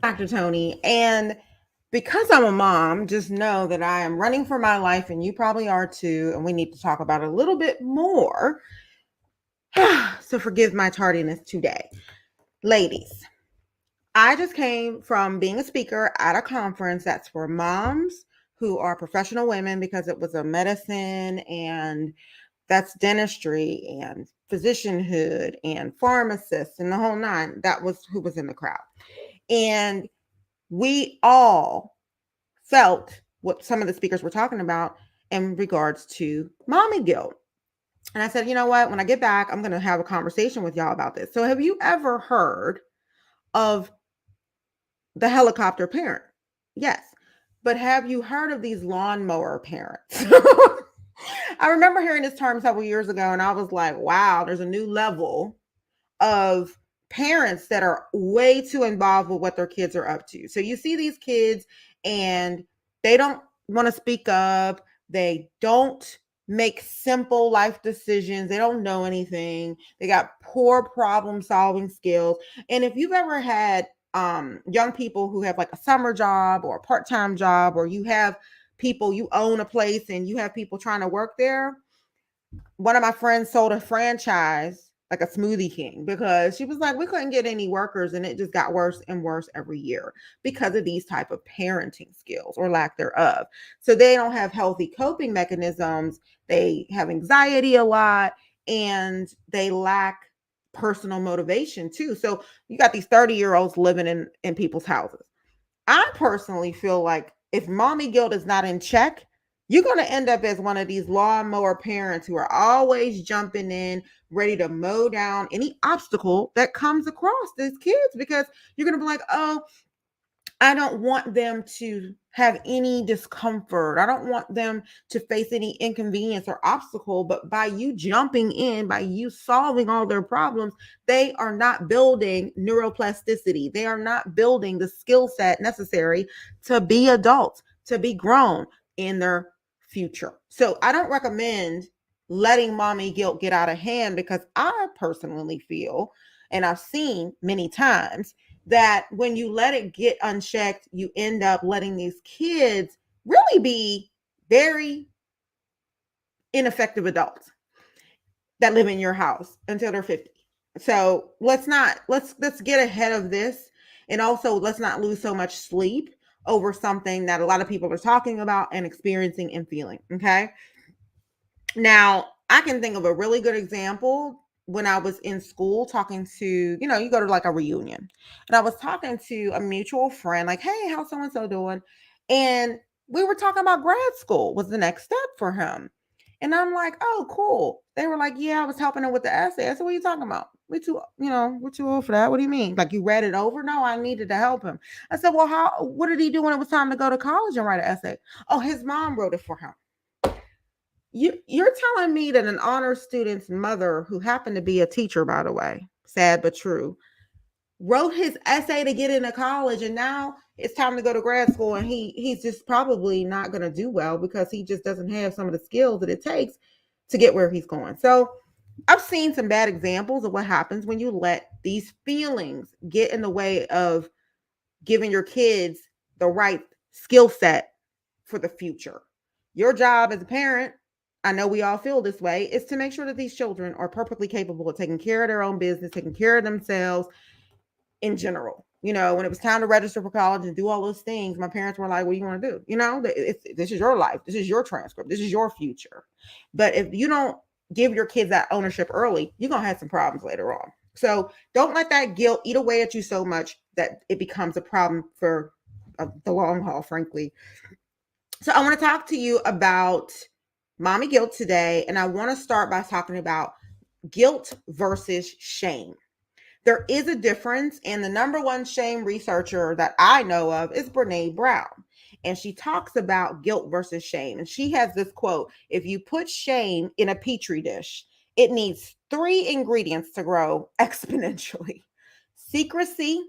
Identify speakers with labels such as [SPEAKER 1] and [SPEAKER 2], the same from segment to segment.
[SPEAKER 1] Dr. Tony. And because I'm a mom, just know that I am running for my life, and you probably are too. And we need to talk about it a little bit more. So forgive my tardiness today. Ladies, I just came from being a speaker at a conference that's for moms who are professional women, because it was a medicine and that's dentistry and physicianhood and pharmacists and the whole nine. That was who was in the crowd. And we all felt what some of the speakers were talking about in regards to mommy guilt. And I said, you know what? When I get back, I'm going to have a conversation with y'all about this. So, have you ever heard of the helicopter parent? Yes. But have you heard of these lawnmower parents? I remember hearing this term several years ago, and I was like, wow, there's a new level of parents that are way too involved with what their kids are up to. So you see these kids and they don't want to speak up. They don't make simple life decisions. They don't know anything. They got poor problem solving skills. And if you've ever had young people who have like a summer job or a part-time job, or you have people, you own a place and you have people trying to work there. One of my friends sold a franchise, like a Smoothie King, because she was like, we couldn't get any workers, and it just got worse and worse every year because of these type of parenting skills or lack thereof. So they don't have healthy coping mechanisms. They have anxiety a lot, and they lack personal motivation too. So you got these 30-year-olds living in people's houses. I personally feel like if mommy guilt is not in check, you're going to end up as one of these lawnmower parents who are always jumping in, ready to mow down any obstacle that comes across these kids, because you're going to be like, oh, I don't want them to have any discomfort. I don't want them to face any inconvenience or obstacle. But by you jumping in, by you solving all their problems, they are not building neuroplasticity. They are not building the skill set necessary to be adults, to be grown in their future. So I don't recommend letting mommy guilt get out of hand, because I personally feel, and I've seen many times, that when you let it get unchecked, you end up letting these kids really be very ineffective adults that live in your house until they're 50. So let's get ahead of this. And also, let's not lose so much sleep over something that a lot of people are talking about and experiencing and feeling. Okay. Now, I can think of a really good example when I was in school talking to, you go to like a reunion, and I was talking to a mutual friend, like, hey, how's so and so doing? And we were talking about grad school was the next step for him. And I'm like, oh, cool. They were like, yeah, I was helping him with the essay. I said, what are you talking about? We're too old for that. What do you mean? Like, you read it over? No, I needed to help him. I said, well, what did he do when it was time to go to college and write an essay? Oh, his mom wrote it for him. You're telling me that an honor student's mother, who happened to be a teacher, by the way, sad but true, wrote his essay to get into college, and now it's time to go to grad school, and he's just probably not going to do well because he just doesn't have some of the skills that it takes to get where he's going. So I've seen some bad examples of what happens when you let these feelings get in the way of giving your kids the right skill set for the future. Your job as a parent, I know we all feel this way, is to make sure that these children are perfectly capable of taking care of their own business, taking care of themselves in general. When it was time to register for college and do all those things, my parents were like, what do you want to do? This is your life. This is your transcript. This is your future. But if you don't give your kids that ownership early, you're going to have some problems later on. So don't let that guilt eat away at you so much that it becomes a problem for the long haul, frankly. So I want to talk to you about mommy guilt today. And I want to start by talking about guilt versus shame. There is a difference, and the number one shame researcher that I know of is Brene Brown. And she talks about guilt versus shame. And she has this quote: if you put shame in a petri dish, it needs 3 ingredients to grow exponentially: secrecy,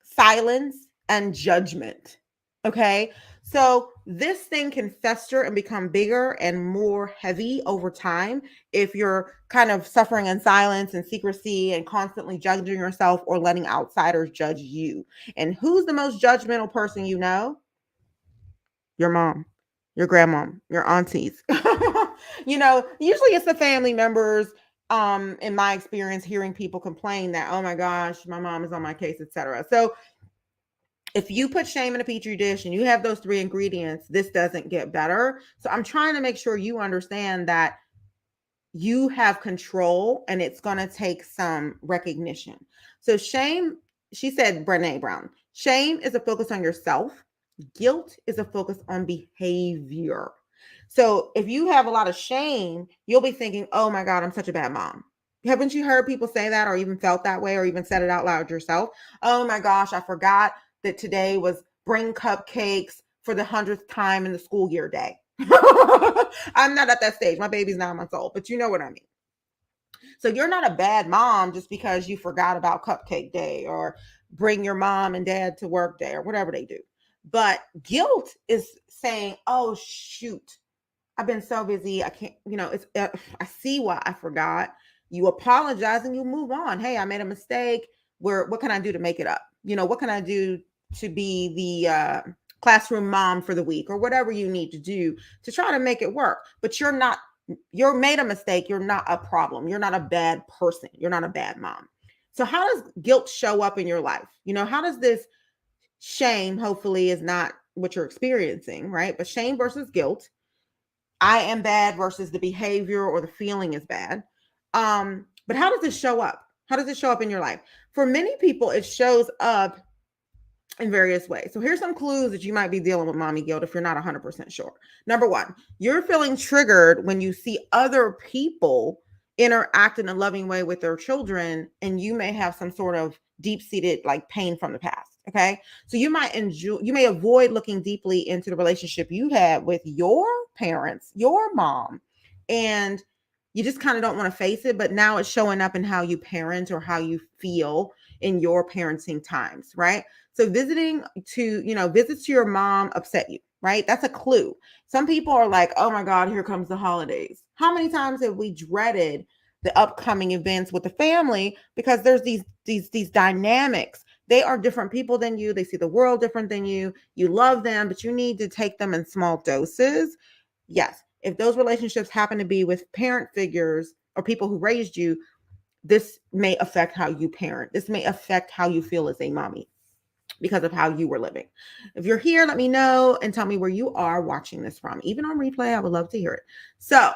[SPEAKER 1] silence, and judgment. Okay. So this thing can fester and become bigger and more heavy over time if you're kind of suffering in silence and secrecy and constantly judging yourself or letting outsiders judge you. And who's the most judgmental person you know? Your mom, your grandma, your aunties. Usually it's the family members. In my experience, hearing people complain that, oh my gosh, my mom is on my case, etc. So if you put shame in a petri dish and you have those three ingredients, this doesn't get better. So I'm trying to make sure you understand that you have control and it's going to take some recognition. So shame, she said, Brene Brown, shame is a focus on yourself. Guilt is a focus on behavior. So if you have a lot of shame, you'll be thinking, oh my God, I'm such a bad mom. Haven't you heard people say that or even felt that way or even said it out loud yourself? Oh my gosh, I forgot that today was bring cupcakes for the 100th time in the school year day. I'm not at that stage. My baby's 9 months old, but you know what I mean. So you're not a bad mom just because you forgot about cupcake day or bring your mom and dad to work day or whatever they do. But guilt is saying, oh, shoot, I've been so busy. I can't, I see why I forgot. You apologize and you move on. Hey, I made a mistake. What can I do to make it up? What can I do to be the classroom mom for the week or whatever you need to do to try to make it work? But you're made a mistake. You're not a problem. You're not a bad person. You're not a bad mom. So how does guilt show up in your life? How does this shame, hopefully, is not what you're experiencing, right? But shame versus guilt. I am bad versus the behavior or the feeling is bad. But how does this show up? How does it show up in your life? For many people, it shows up in various ways. So here's some clues that you might be dealing with mommy guilt if you're not 100% sure. Number one, you're feeling triggered when you see other people interact in a loving way with their children, and you may have some sort of deep-seated like pain from the past. Okay. So you may avoid looking deeply into the relationship you had with your parents, your mom, and you just kind of don't want to face it, but now it's showing up in how you parent or how you feel in your parenting times, right? So visits to your mom upset you, right? That's a clue. Some people are like, oh my God, here comes the holidays. How many times have we dreaded the upcoming events with the family because there's these dynamics. They are different people than you. They see the world different than you. You love them, but you need to take them in small doses. Yes, if those relationships happen to be with parent figures or people who raised you, this may affect how you parent. This may affect how you feel as a mommy because of how you were living. If you're here, let me know and tell me where you are watching this from. Even on replay, I would love to hear it. So,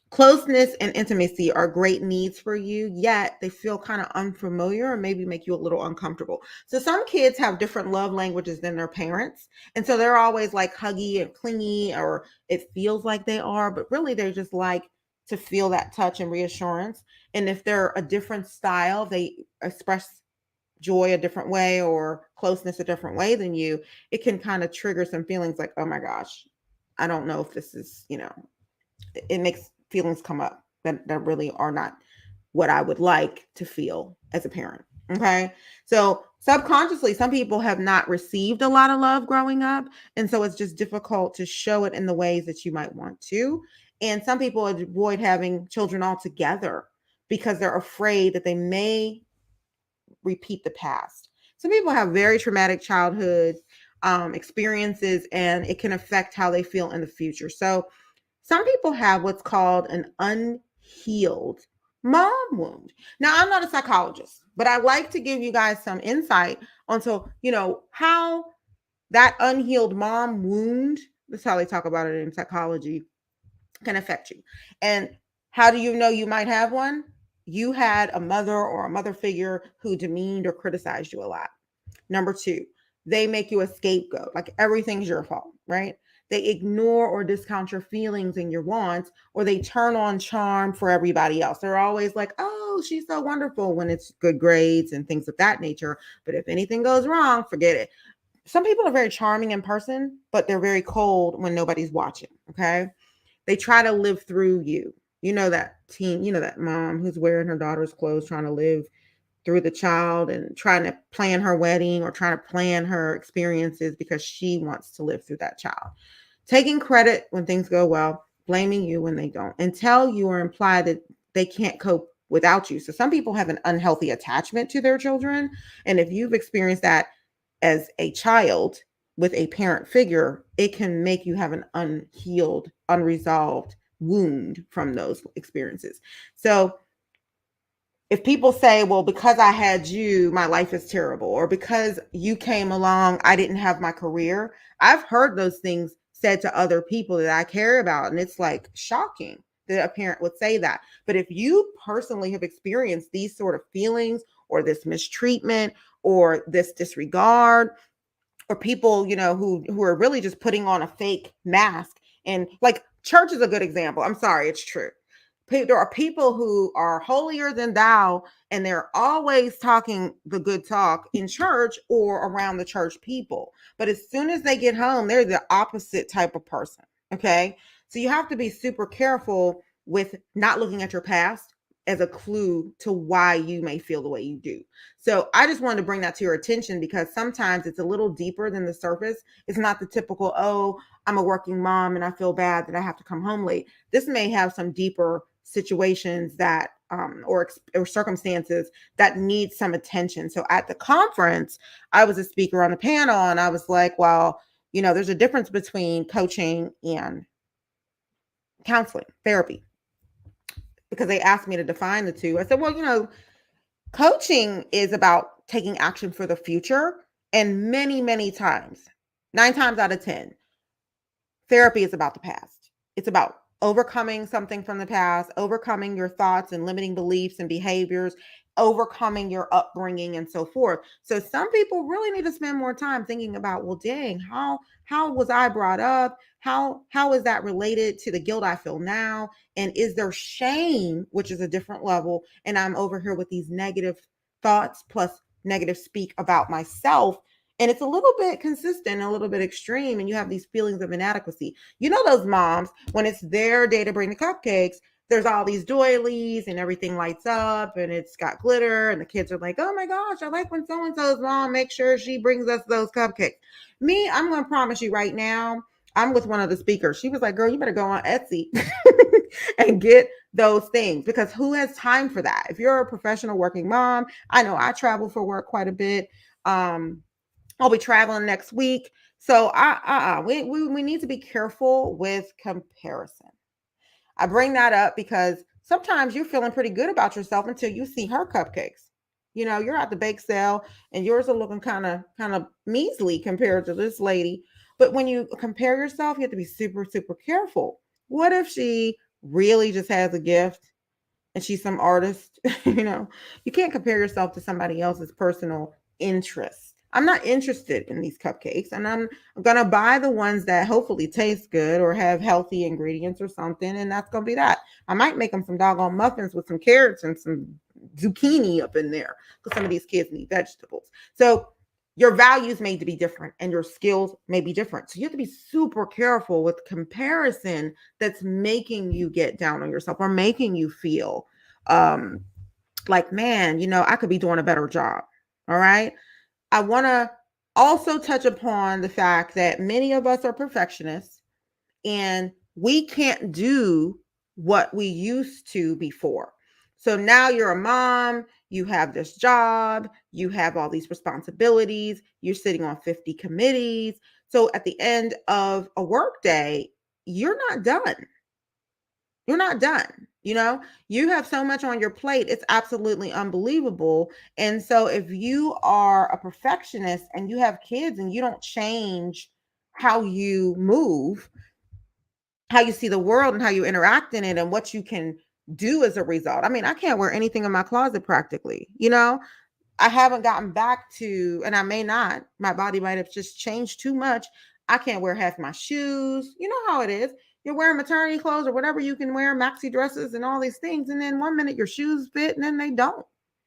[SPEAKER 1] closeness and intimacy are great needs for you, yet they feel kind of unfamiliar and maybe make you a little uncomfortable. So some kids have different love languages than their parents. And so they're always like huggy and clingy, or it feels like they are, but really they just like to feel that touch and reassurance. And if they're a different style, they express joy a different way or closeness a different way than you, it can kind of trigger some feelings like, oh my gosh, I don't know if this is, it makes feelings come up that really are not what I would like to feel as a parent. Okay. So subconsciously, some people have not received a lot of love growing up. And so it's just difficult to show it in the ways that you might want to. And some people avoid having children altogether because they're afraid that they may repeat the past. Some people have very traumatic childhood experiences, and it can affect how they feel in the future. So some people have what's called an unhealed mom wound. Now, I'm not a psychologist, but I like to give you guys some insight onto, how that unhealed mom wound, that's how they talk about it in psychology, can affect you. And how do you know you might have one? You had a mother or a mother figure who demeaned or criticized you a lot. Number two, they make you a scapegoat, like everything's your fault, right? They ignore or discount your feelings and your wants, or they turn on charm for everybody else. They're always like, oh, she's so wonderful when it's good grades and things of that nature. But if anything goes wrong, forget it. Some people are very charming in person, but they're very cold when nobody's watching. Okay. They try to live through you. That teen, that mom who's wearing her daughter's clothes, trying to live through the child and trying to plan her wedding or trying to plan her experiences because she wants to live through that child. Taking credit when things go well, blaming you when they don't, and tell you or imply that they can't cope without you. So some people have an unhealthy attachment to their children. And if you've experienced that as a child with a parent figure, it can make you have an unhealed, unresolved wound from those experiences. So if people say, well, because I had you, my life is terrible, or because you came along, I didn't have my career. I've heard those things said to other people that I care about. And it's like shocking that a parent would say that. But if you personally have experienced these sort of feelings or this mistreatment or this disregard, or people, who are really just putting on a fake mask, and like church is a good example. I'm sorry, it's true. There are people who are holier than thou, and they're always talking the good talk in church or around the church people. But as soon as they get home, they're the opposite type of person. Okay. So you have to be super careful with not looking at your past as a clue to why you may feel the way you do. So I just wanted to bring that to your attention because sometimes it's a little deeper than the surface. It's not the typical, oh, I'm a working mom and I feel bad that I have to come home late. This may have some deeper situations that or circumstances that need some attention. So at the conference, I was a speaker on the panel, and I was like, well, there's a difference between coaching and counseling, therapy, because they asked me to define the two. I said, well, coaching is about taking action for the future, and many, many times, 9 times out of 10, therapy is about the past. It's about overcoming something from the past, overcoming your thoughts and limiting beliefs and behaviors, overcoming your upbringing and so forth. So some people really need to spend more time thinking about, well, dang, how was I brought up? How is that related to the guilt I feel now? And is there shame, which is a different level? And I'm over here with these negative thoughts plus negative speak about myself. And it's a little bit consistent, a little bit extreme, and you have these feelings of inadequacy. Those moms, when it's their day to bring the cupcakes, there's all these doilies and everything lights up and it's got glitter, and the kids are like, oh my gosh, I like when so-and-so's mom makes sure she brings us those cupcakes. Me, I'm going to promise you right now, I'm with one of the speakers. She was like, girl, you better go on Etsy and get those things, because who has time for that? If you're a professional working mom, I know I travel for work quite a bit. I'll be traveling next week. So we need to be careful with comparison. I bring that up because sometimes you're feeling pretty good about yourself until you see her cupcakes. You're at the bake sale and yours are looking kind of measly compared to this lady. But when you compare yourself, you have to be super, super careful. What if she really just has a gift and she's some artist? You can't compare yourself to somebody else's personal interests. I'm not interested in these cupcakes, and I'm going to buy the ones that hopefully taste good or have healthy ingredients or something, and that's going to be that. I might make them some doggone muffins with some carrots and some zucchini up in there, because some of these kids need vegetables. So your values may be different and your skills may be different. So you have to be super careful with comparison that's making you get down on yourself or making you feel like, man, I could be doing a better job. All right. I want to also touch upon the fact that many of us are perfectionists and we can't do what we used to before. So now you're a mom, you have this job, you have all these responsibilities, you're sitting on 50 committees. So at the end of a work day, you're not done. You're not done. You have so much on your plate. It's absolutely unbelievable. And so if you are a perfectionist and you have kids and you don't change how you move, how you see the world and how you interact in it and what you can do as a result. I mean, I can't wear anything in my closet practically. I haven't gotten back to, and I may not, my body might have just changed too much. I can't wear half my shoes. You know how it is. You're wearing maternity clothes or whatever you can wear, maxi dresses and all these things. And then one minute your shoes fit and then they don't.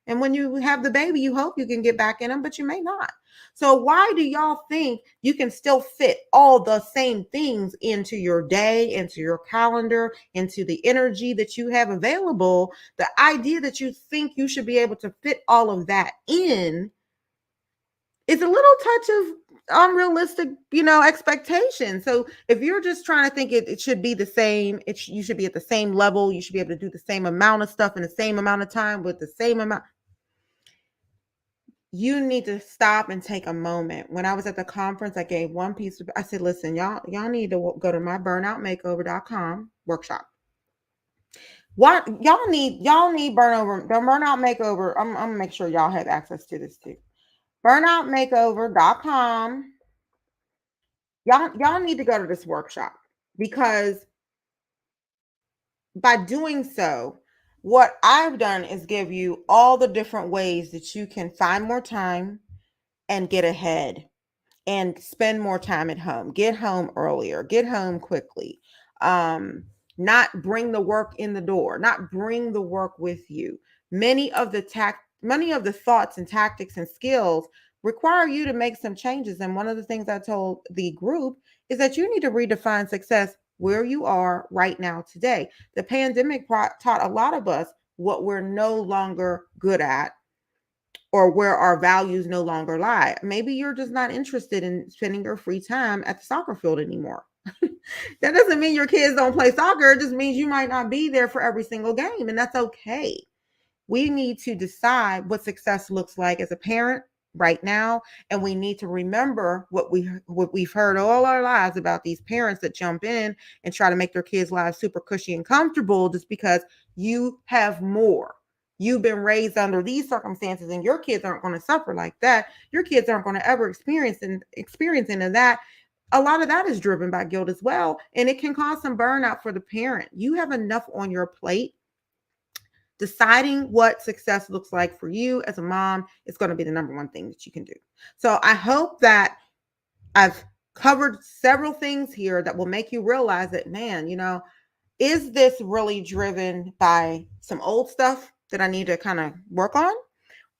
[SPEAKER 1] And when you have the baby, you hope you can get back in them, but you may not. So why do y'all think you can still fit all the same things into your day, into your calendar, into the energy that you have available? The idea that you think you should be able to fit all of that in is a little touch of unrealistic, expectation. So if you're just trying to think it should be the same, you should be at the same level, you should be able to do the same amount of stuff in the same amount of time with the same amount. You need to stop and take a moment. When I was at the conference, I gave one piece of, I said, listen, y'all need to go to my burnoutmakeover.com workshop. What y'all need the burnout makeover. I'm gonna make sure y'all have access to this too. Burnoutmakeover.com. Y'all need to go to this workshop, because by doing so, what I've done is give you all the different ways that you can find more time and get ahead and spend more time at home. Get home earlier, get home quickly. Not bring the work in the door, not bring the work with you. Many of the thoughts and tactics and skills require you to make some changes. And one of the things I told the group is that you need to redefine success where you are right now today. The pandemic taught a lot of us what we're no longer good at, or where our values no longer lie. Maybe you're just not interested in spending your free time at the soccer field anymore. That doesn't mean your kids don't play soccer. It just means you might not be there for every single game, and that's okay. We need to decide what success looks like as a parent right now, and we need to remember what we've heard all our lives about these parents that jump in and try to make their kids' lives super cushy and comfortable just because you have more. You've been raised under these circumstances, and your kids aren't going to suffer like that. Your kids aren't going to ever experience any of that. A lot of that is driven by guilt as well, and it can cause some burnout for the parent. You have enough on your plate. Deciding what success looks like for you as a mom is going to be the number one thing that you can do. So I hope that I've covered several things here that will make you realize that, man, is this really driven by some old stuff that I need to kind of work on?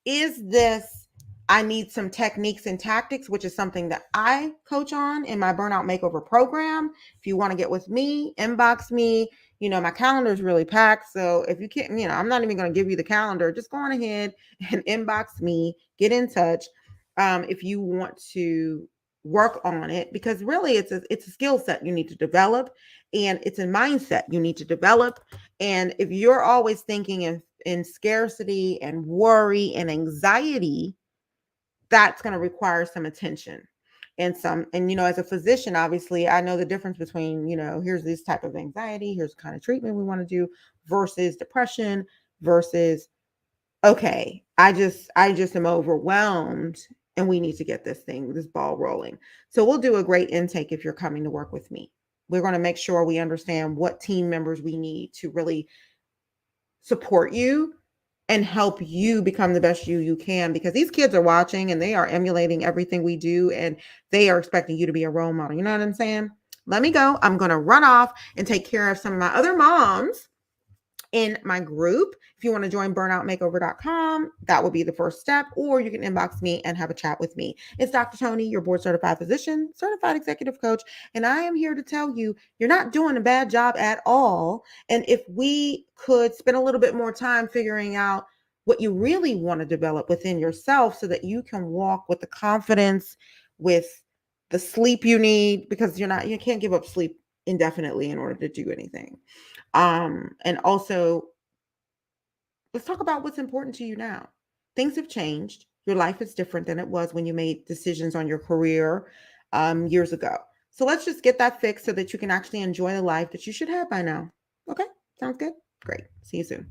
[SPEAKER 1] Is this, I need some techniques and tactics, which is something that I coach on in my Burnout Makeover program. If you want to get with me, inbox me. My calendar is really packed. So if you can't, I'm not even going to give you the calendar. Just go on ahead and inbox me, get in touch if you want to work on it, because really it's a skill set you need to develop, and it's a mindset you need to develop. And if you're always thinking in scarcity and worry and anxiety, that's going to require some attention and as a physician, obviously I know the difference between, here's this type of anxiety, here's the kind of treatment we want to do, versus depression, versus, okay, I just am overwhelmed and we need to get this ball rolling. So we'll do a great intake if you're coming to work with me. We're going to make sure we understand what team members we need to really support you and help you become the best you can, because these kids are watching and they are emulating everything we do, and they are expecting you to be a role model. You know what I'm saying? Let me go. I'm going to run off and take care of some of my other moms in my group. If you want to join burnoutmakeover.com, that will be the first step, or you can inbox me and have a chat with me. It's Dr. Tony, your board certified physician, certified executive coach, and I am here to tell you, you're not doing a bad job at all. And if we could spend a little bit more time figuring out what you really want to develop within yourself so that you can walk with the confidence, with the sleep you need, because you can't give up sleep indefinitely in order to do anything. And also, let's talk about what's important to you now. Things have changed. Your life is different than it was when you made decisions on your career years ago. So let's just get that fixed so that you can actually enjoy the life that you should have by now. Okay, sounds good? Great. See you soon.